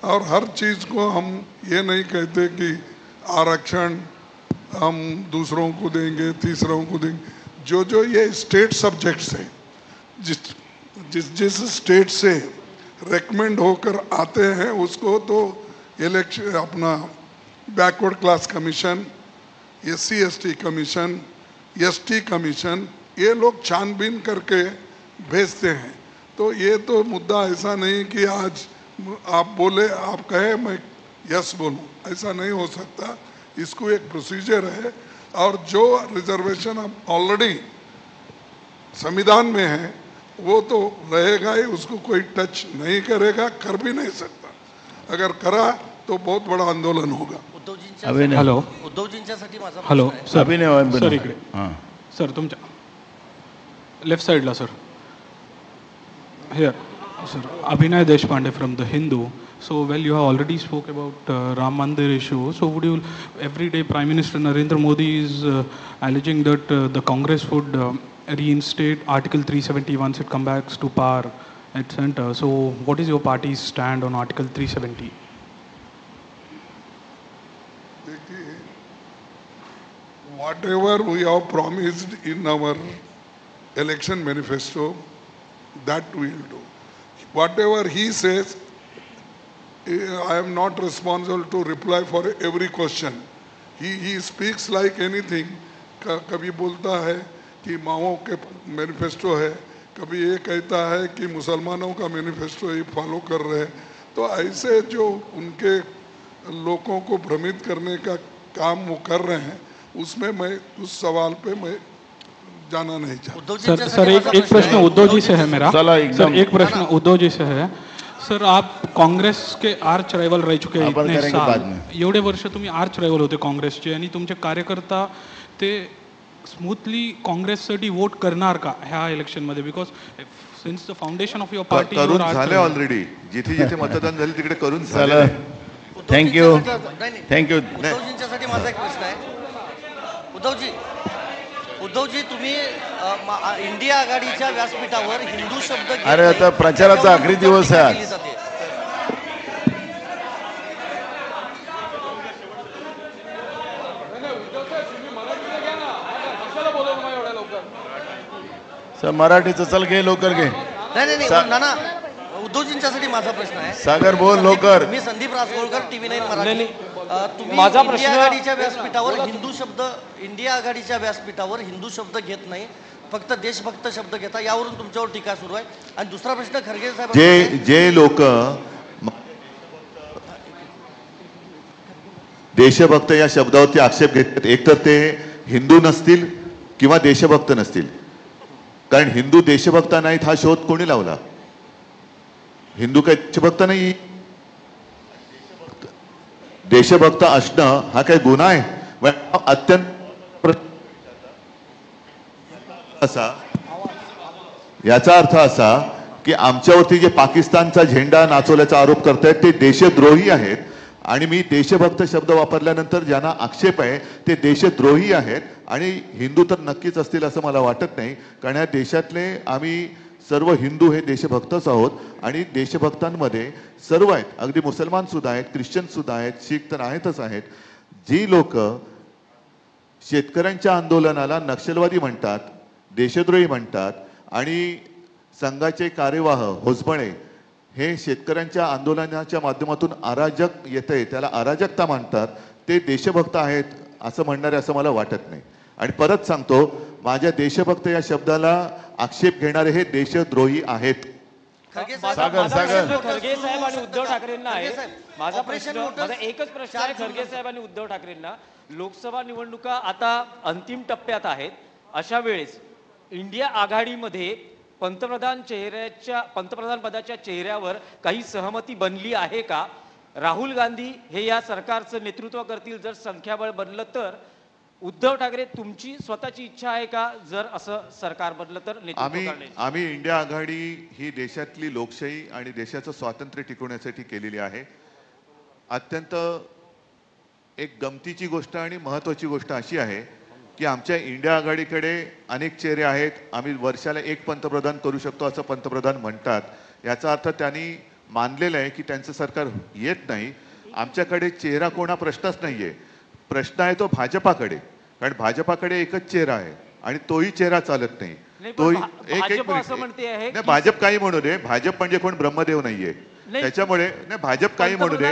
और हर चीज़ को हम ये नहीं कहते कि आरक्षण हम दूसरों को देंगे, तीसरों को देंगे. जो ये स्टेट सब्जेक्ट्स हैं, जिस स्टेट से रेकमेंड होकर आते हैं उसको तो इलेक्शन, अपना backward class commission, SC/ST commission, ST commission, ये लोग छानबीन करके भेजते हैं. तो ये तो मुद्दा ऐसा नहीं कि आज आप बोले, आप कहे मैं यस बोलूँ, ऐसा नहीं हो सकता. इसको एक प्रोसीजर है, और जो रिजर्वेशन अब ऑलरेडी संविधान में है वो तो रहेगा ही, उसको कोई टच नहीं करेगा, कर भी नहीं सकता. अगर करा तो बहुत बड़ा आंदोलन होगा. हॅलो, उद्धवजींच्यासाठी माझा हॅलो सर. सर इकडे. सर तुमच्या लेफ्ट साइडला sir. Here sir. Abhinay Deshpande from The Hindu. So, well, you have already spoke about Ram Mandir issue. So, would you, every day Prime Minister Narendra Modi is alleging that the Congress would reinstate Article 370 once it comes back to power at center. So, what is your party's stand on Article 370? Whatever we have promised in our election manifesto, that we will do. Whatever he says, I am not responsible to reply for every question. He speaks like anything. कभी बोलता है कि माओ के manifesto है, कभी ये कहता है कि मुसलमानों का मैनिफेस्टो ही फॉलो कर रहे हैं. तो ऐसे जो उनके लोगों को भ्रमित करने का काम वो कर रहे हैं, उसमें मैं उस सवाल पे मैं जाना नहीं चाहता. सर एक प्रश्न उद्धव जी से है मेरा. सर एक प्रश्न उद्धव जी से है. सर आप काँग्रेस के आर्च रायवल रह चुके हैं इतने साल. एवढे वर्ष तुम्ही आर्च रायवल होते काँग्रेसचे, आणि तुमचे कार्यकर्ता ते स्मूथली काँग्रेससाठी वोट करणार का ह्या इलेक्शन मध्ये? Because since the foundation of your party करून झाले ऑलरेडी. जिथे जिथे मतदान झाले तिकडे करून झाले. थँक्यू. उद्धवजींच्यासाठी माझा एक प्रश्न आहे. उद्धवजी, तुम्ही इंडिया आघाडीच्या व्यासपीठावर हिंदू शब्द, अरे आता प्रचाराचा आखरी दिवस आहे आज. सर मराठीचं चल घे, लवकर घे. नाही, उद्धवजींच्यासाठी माझा प्रश्न आहे. सागर बोल लवकर. मी संदीप रासगोळकर, TV9 मराठी. तुम्ही इंडिया आघाडीच्या व्यासपीठावर हिंदू शब्द, इंडिया आघाडीच्या व्यासपीठावर हिंदू शब्द घेत नाही, फक्त देशभक्त शब्द घेता, यावरून तुमच्यावर टीका सुरू आहे. आणि दुसरा प्रश्न खरगे साहेब, जे लोक देशभक्त या शब्दावरती आक्षेप घेतात, एकतर ते हिंदू नसतील किंवा देशभक्त नसतील. कारण हिंदू देशभक्त नाहीत हा शोध कोणी लावला? हिंदू काही देशभक्त नाही. देशभक्त असणं हा काही गुन्हा आहे? अत्यंत असा याचा अर्थ असा की आमच्यावरती जे पाकिस्तानचा झेंडा नाचवल्याचा आरोप करतायत ते देशद्रोही आहेत. आणि मी देशभक्त शब्द वापरल्यानंतर ज्यांना आक्षेप आहे ते देशद्रोही आहेत आणि हिंदू तर नक्कीच असतील असं मला वाटत नाही, कारण या देशातले आम्ही सर्व हिंदू हे देशभक्तच आहोत आणि देशभक्तांमध्ये सर्व आहेत, अगदी मुसलमान सुद्धा आहेत, ख्रिश्चन सुद्धा आहेत, शीख तर आहेतच आहेत. जी लोक शेतकऱ्यांच्या आंदोलनाला नक्षलवादी म्हणतात, देशद्रोही म्हणतात आणि संघाचे कार्यवाह होसबळे हे शेतकऱ्यांच्या आंदोलनाच्या माध्यमातून अराजक येते त्याला अराजकता मानतात, ते देशभक्त आहेत असं म्हणणारे असं मला वाटत नाही. आणि परत सांगतो, माझ्या देशभक्त या शब्दाला आक्षेप घेणारे हे देशद्रोही आहेत. खरगे साहेब आणि उद्धव ठाकरेंना आहे माझा प्रश्न, माझा एकच प्रश्न आहे खरगे साहेब आणि उद्धव ठाकरेंना. लोकसभा निवडणुका आता अंतिम टप्प्यात आहेत, अशा वेळेस इंडिया आघाडीमध्ये पंतप्रधान पदाच्या चेहऱ्यावर काही सहमती बनली आहे का? राहुल गांधी हे या सरकारचं नेतृत्व करतील जर संख्याबळ बनलं तर, उद्धव ठाकरे तुमची स्वतःची इच्छा आहे का जर असं सरकार बनलं तर नेतृत्व करण्याची? आम्ही इंडिया आघाडी ही देशातली लोकशाही आणि देशाचं स्वातंत्र्य टिकवण्यासाठी केलेली आहे. अत्यंत एक गमतीची गोष्ट आणि महत्त्वाची गोष्ट अशी आहे की आमच्या इंडिया आघाडीकडे अनेक चेहरे आहेत. आम्ही वर्षाला एक पंतप्रधान करू शकतो असं पंतप्रधान म्हणतात. याचा अर्थ त्यांनी मानलेलं आहे की त्यांचं सरकार येत नाही. आमच्याकडे चेहरा कोणा प्रश्नच नाही आहे. प्रश्न आहे तो भाजपाकडे, कारण भाजपाकडे एकच चेहरा आहे आणि तोही चेहरा चालत नाही. तोही एक भाजप काही म्हणू दे, भाजप म्हणजे कोण ब्रह्मदेव नाहीये, त्याच्यामुळे नाही भाजप काही म्हणू दे.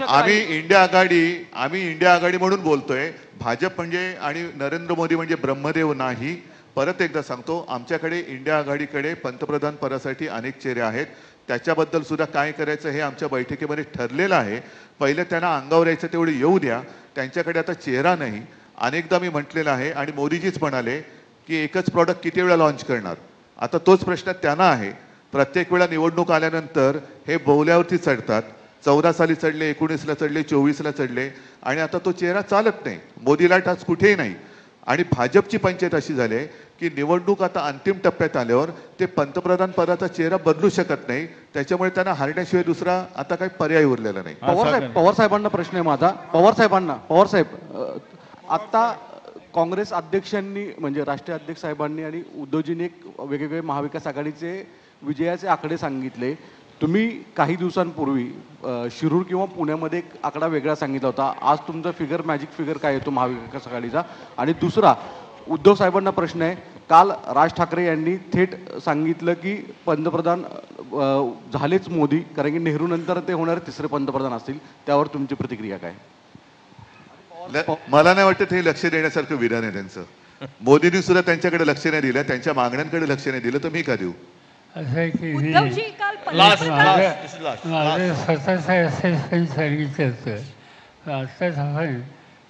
आम्ही इंडिया आघाडी म्हणून बोलतोय. भाजप म्हणजे आणि नरेंद्र मोदी म्हणजे ब्रह्मदेव नाही. परत एकदा सांगतो, आमच्याकडे इंडिया आघाडीकडे पंतप्रधान पदासाठी अनेक चेहरे आहेत. त्याच्याबद्दल सुद्धा काय करायचं हे आमच्या बैठकीमध्ये ठरलेलं आहे. पहिले त्यांना अंगावर यायचं तेवढे येऊ द्या. त्यांच्याकडे आता चेहरा नाही. अनेकदा मी म्हटलेलं आहे आणि मोदीजीच म्हणाले की एकच प्रॉडक्ट किती वेळा लॉन्च करणार. आता तोच प्रश्न त्यांना आहे. प्रत्येक वेळा निवडणूक आल्यानंतर हे बोवल्यावरती चढतात. 14 साली चढले, 19ला चढले, 24ला चढले आणि आता तो चेहरा चालत नाही. मोदीला टाच कुठेही नाही. आणि भाजपची पंचायत अशी झाली की निवडणूक आता अंतिम टप्प्यात आल्यावर ते पंतप्रधान पदाचा चेहरा बदलू शकत नाही. त्याच्यामुळे त्यांना हारण्याशिवाय दुसरा आता काही पर्याय उरलेला नाही. पवार साहेबांना प्रश्न आहे माझा. पवार साहेब, आता काँग्रेस अध्यक्षांनी म्हणजे राष्ट्रीय अध्यक्ष साहेबांनी आणि उद्धवजींनी एक वेगवेगळे महाविकास आघाडीचे विजयाचे आकडे सांगितले. तुम्ही काही दिवसांपूर्वी शिरूर किंवा पुण्यामध्ये एक आकडा वेगळा सांगितला होता. आज तुमचा फिगर मॅजिक फिगर काय येतो महाविकास आघाडीचा? आणि दुसरा उद्धव साहेबांना प्रश्न आहे, काल राज ठाकरे यांनी थेट सांगितलं की पंतप्रधान झालेच मोदी, कारण की नेहरू नंतर ते होणारे तिसरे पंतप्रधान असतील. त्यावर तुमची प्रतिक्रिया काय? मला नाही वाटत हे लक्ष देण्यासारखं विधान आहे त्यांचं. मोदींनी सुद्धा त्यांच्याकडे लक्ष नाही दिलं, त्यांच्या मागण्यांकडे लक्ष नाही दिलं, तर मी का देऊ? असं आहे की माझं स्वतःचं असेसमेंट सांगितलं होतं. आत्ताच आपण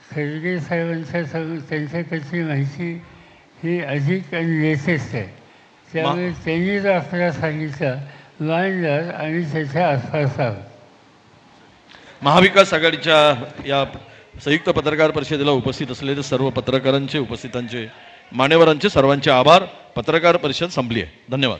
खरगे साहेबांच्या त्यांच्याकडची माहिती ही अधिक आणि लेटेस्ट आहे. त्यामुळे त्यांनी जो आपल्याला सांगितलं मांडलं आणि त्याच्या आसपास आहोत. महाविकास आघाडीच्या या संयुक्त पत्रकार परिषदेला उपस्थित असलेले सर्व पत्रकारांचे, उपस्थितांचे, मान्यवरांचे सर्वांचे आभार. पत्रकार परिषद संपली आहे. धन्यवाद.